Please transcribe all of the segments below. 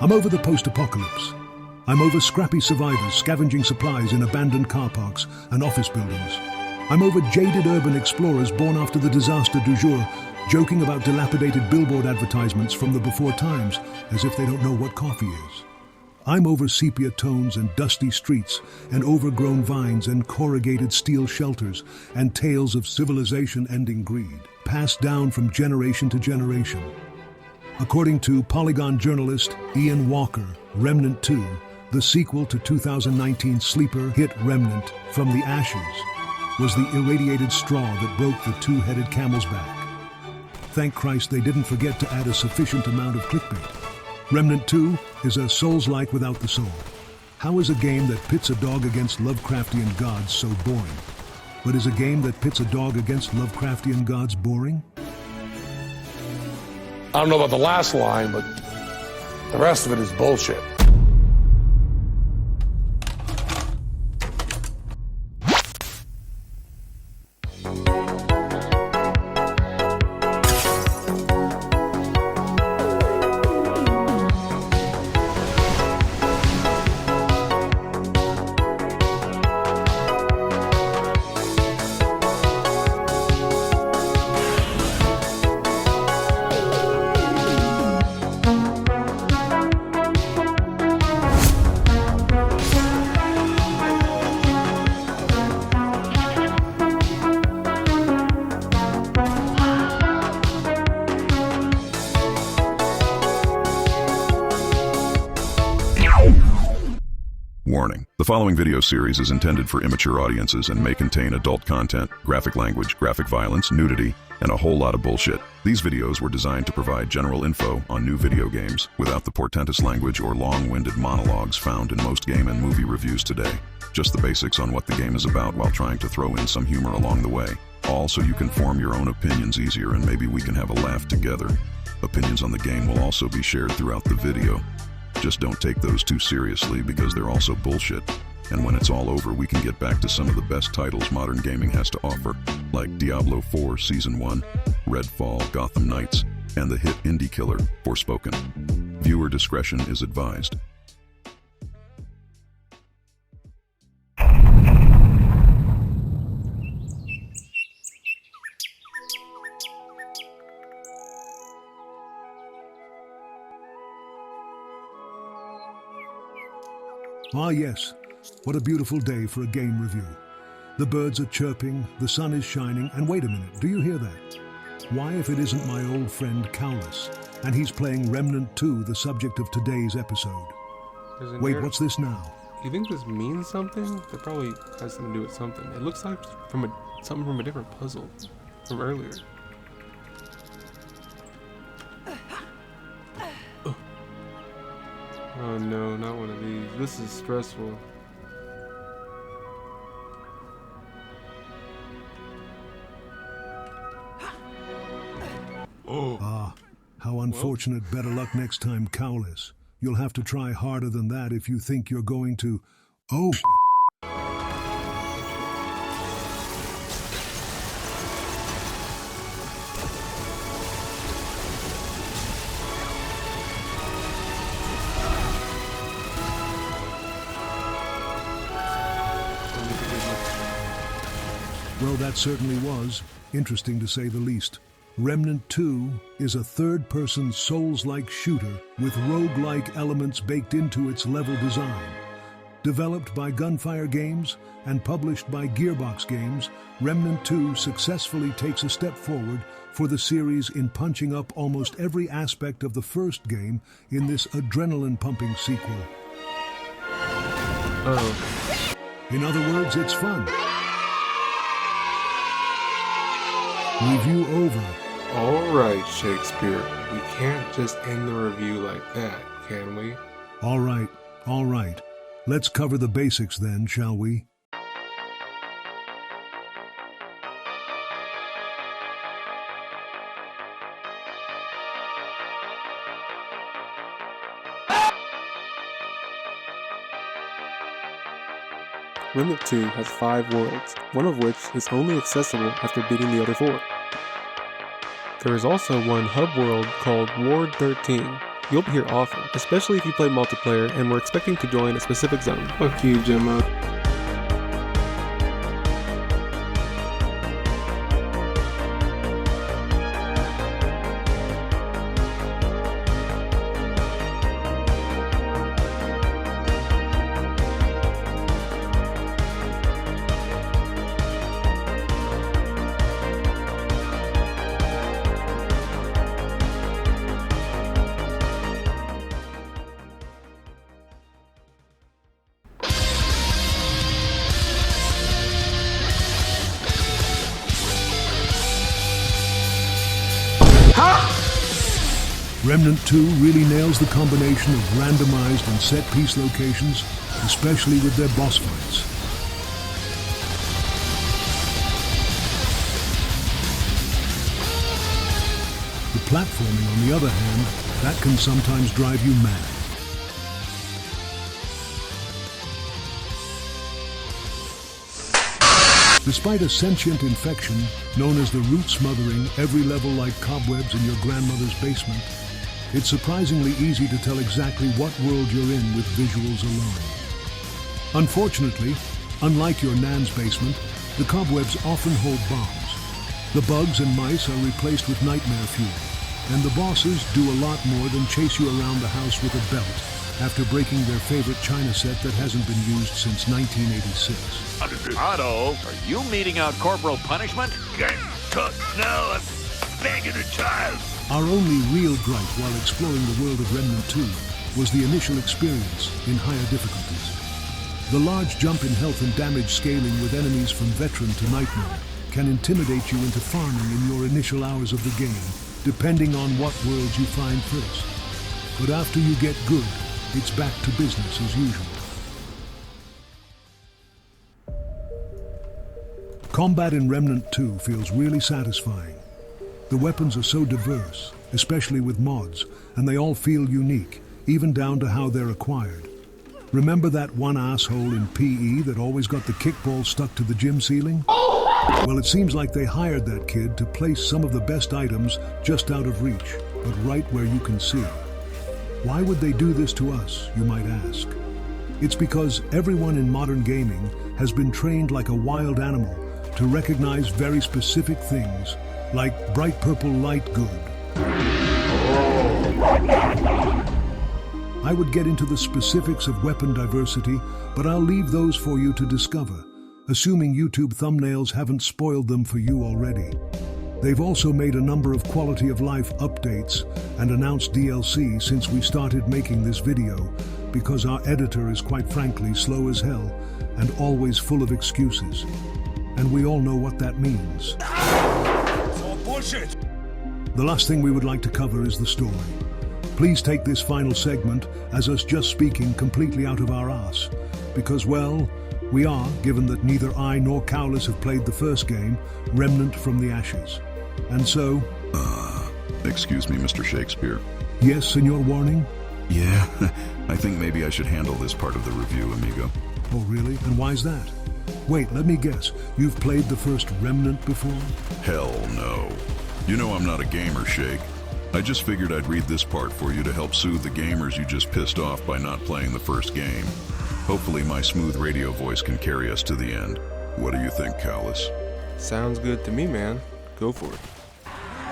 I'm over the post-apocalypse. I'm over scrappy survivors scavenging supplies in abandoned car parks and office buildings. I'm over jaded urban explorers born after the disaster du jour, joking about dilapidated billboard advertisements from the before times as if they don't know what coffee is. I'm over sepia tones and dusty streets and overgrown vines and corrugated steel shelters and tales of civilization-ending greed, passed down from generation to generation. According to Polygon journalist Ian Walker, Remnant 2, the sequel to 2019 sleeper hit Remnant from the Ashes, was the irradiated straw that broke the two-headed camel's back. Thank Christ they didn't forget to add a sufficient amount of clickbait. Remnant 2 is a Souls-like without the soul. How is a game that pits a dog against Lovecraftian gods so boring? But is a game that pits a dog against Lovecraftian gods boring? I don't know about the last line, but the rest of it is bullshit. Warning. The following video series is intended for immature audiences and may contain adult content, graphic language, graphic violence, nudity, and a whole lot of bullshit. These videos were designed to provide general info on new video games without the portentous language or long-winded monologues found in most game and movie reviews today. Just the basics on what the game is about while trying to throw in some humor along the way. All so you can form your own opinions easier and maybe we can have a laugh together. Opinions on the game will also be shared throughout the video. Just don't take those too seriously because they're also bullshit. And when it's all over, we can get back to some of the best titles modern gaming has to offer, like Diablo 4 Season 1, Redfall, Gotham Knights, and the hit indie killer, Forspoken. Viewer discretion is advised. Ah yes, what a beautiful day for a game review. The birds are chirping, the sun is shining, and wait a minute, do you hear that? Why if it isn't my old friend Cowless, and he's playing Remnant 2, the subject of today's episode. Wait, what's this now? You think this means something? That probably has something to do with something. It looks like something from a different puzzle from earlier. Oh no, not one of these. This is stressful. Oh. Ah, how unfortunate. Better luck next time, Cowless. You'll have to try harder than that if you think you're going to... Oh, well, that certainly was interesting to say the least. Remnant 2 is a third-person Souls-like shooter with rogue-like elements baked into its level design. Developed by Gunfire Games and published by Gearbox Games, Remnant 2 successfully takes a step forward for the series in punching up almost every aspect of the first game in this adrenaline-pumping sequel. Uh-oh. In other words, it's fun. Review over. Alright, Shakespeare. We can't just end the review like that, can we? All right. Let's cover the basics then, shall we? Remnant 2 has 5 worlds, one of which is only accessible after beating the other 4. There is also one hub world called Ward 13, You'll be here often, especially if you play multiplayer and we're expecting to join a specific zone. Fuck you, Gemma. Remnant 2 really nails the combination of randomized and set-piece locations, especially with their boss fights. The platforming, on the other hand, that can sometimes drive you mad. Despite a sentient infection known as the root smothering every level like cobwebs in your grandmother's basement, it's surprisingly easy to tell exactly what world you're in with visuals alone. Unfortunately, unlike your nan's basement, the cobwebs often hold bombs. The bugs and mice are replaced with nightmare fuel, and the bosses do a lot more than chase you around the house with a belt after breaking their favorite china set that hasn't been used since 1986. Otto, are you meting out corporal punishment? Can't talk now, I'm begging a child. Our only real gripe while exploring the world of Remnant 2 was the initial experience in higher difficulties. The large jump in health and damage scaling with enemies from Veteran to Nightmare can intimidate you into farming in your initial hours of the game, depending on what worlds you find first. But after you get good, it's back to business as usual. Combat in Remnant 2 feels really satisfying. The weapons are so diverse, especially with mods, and they all feel unique, even down to how they're acquired. Remember that one asshole in PE that always got the kickball stuck to the gym ceiling? Well, it seems like they hired that kid to place some of the best items just out of reach, but right where you can see. Why would they do this to us, you might ask? It's because everyone in modern gaming has been trained like a wild animal to recognize very specific things, like bright purple light good. I would get into the specifics of weapon diversity, but I'll leave those for you to discover, assuming YouTube thumbnails haven't spoiled them for you already. They've also made a number of quality of life updates and announced DLC since we started making this video, because our editor is quite frankly slow as hell and always full of excuses. And we all know what that means. It's all bullshit. The last thing we would like to cover is the story. Please take this final segment as us just speaking completely out of our arse, because, well, we are, given that neither I nor Cowless have played the first game, Remnant from the Ashes. And so... Excuse me, Mr. Shakespeare. Yes, Senor Warning? Yeah, I think maybe I should handle this part of the review, amigo. Oh, really? And why's that? Wait, let me guess. You've played the first Remnant before? Hell no. You know I'm not a gamer, Shake. I just figured I'd read this part for you to help soothe the gamers you just pissed off by not playing the first game. Hopefully my smooth radio voice can carry us to the end. What do you think, Cowless? Sounds good to me, man. Go for it.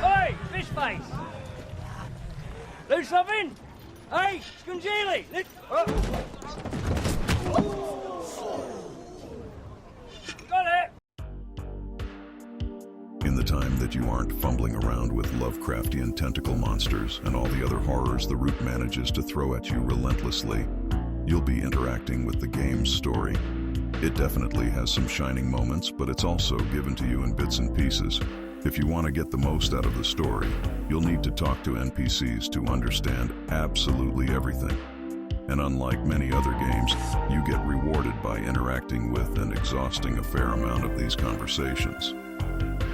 Hey, fish face! Lose something? Hey, Scungili! Got it! In the time that you aren't fumbling around with Lovecraftian tentacle monsters and all the other horrors the Root manages to throw at you relentlessly, you'll be interacting with the game's story. It definitely has some shining moments, but it's also given to you in bits and pieces. If you want to get the most out of the story, you'll need to talk to NPCs to understand absolutely everything. And unlike many other games, you get rewarded by interacting with and exhausting a fair amount of these conversations.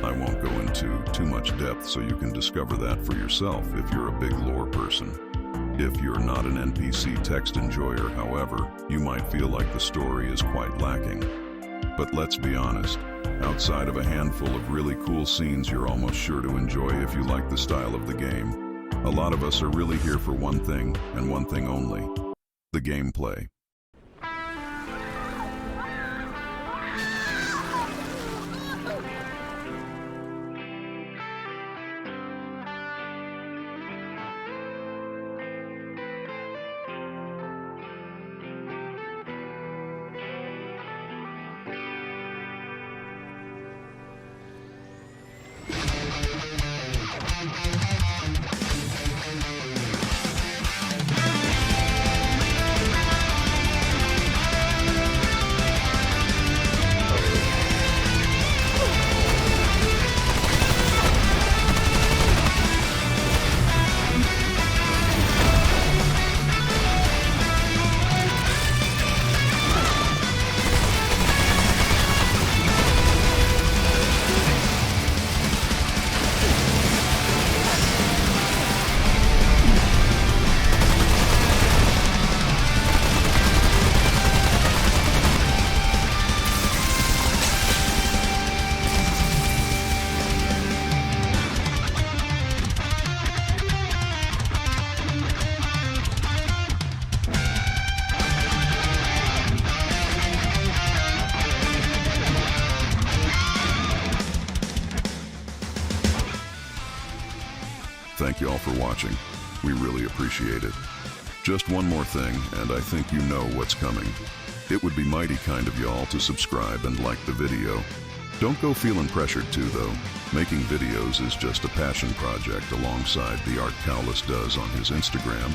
I won't go into too much depth so you can discover that for yourself if you're a big lore person. If you're not an NPC text enjoyer, however, you might feel like the story is quite lacking. But let's be honest, outside of a handful of really cool scenes you're almost sure to enjoy if you like the style of the game, A lot of us are really here for one thing and one thing only: the gameplay. Thank you all for watching. We really appreciate it. Just one more thing, and I think you know what's coming. It would be mighty kind of y'all to subscribe and like the video. Don't go feeling pressured to, though. Making videos is just a passion project alongside the art Cowless does on his Instagram,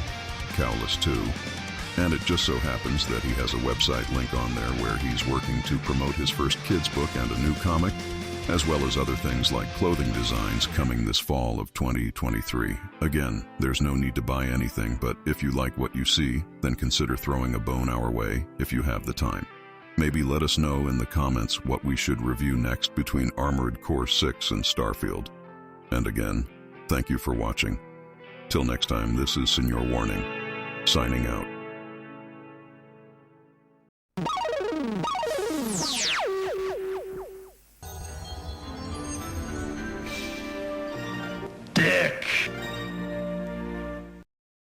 Cowless2. And it just so happens that he has a website link on there where he's working to promote his first kids book and a new comic, as well as other things like clothing designs coming this fall of 2023. Again, there's no need to buy anything, but if you like what you see, then consider throwing a bone our way if you have the time. Maybe let us know in the comments what we should review next between Armored Core 6 and Starfield. And again, thank you for watching. Till next time, this is Senior Warning, signing out.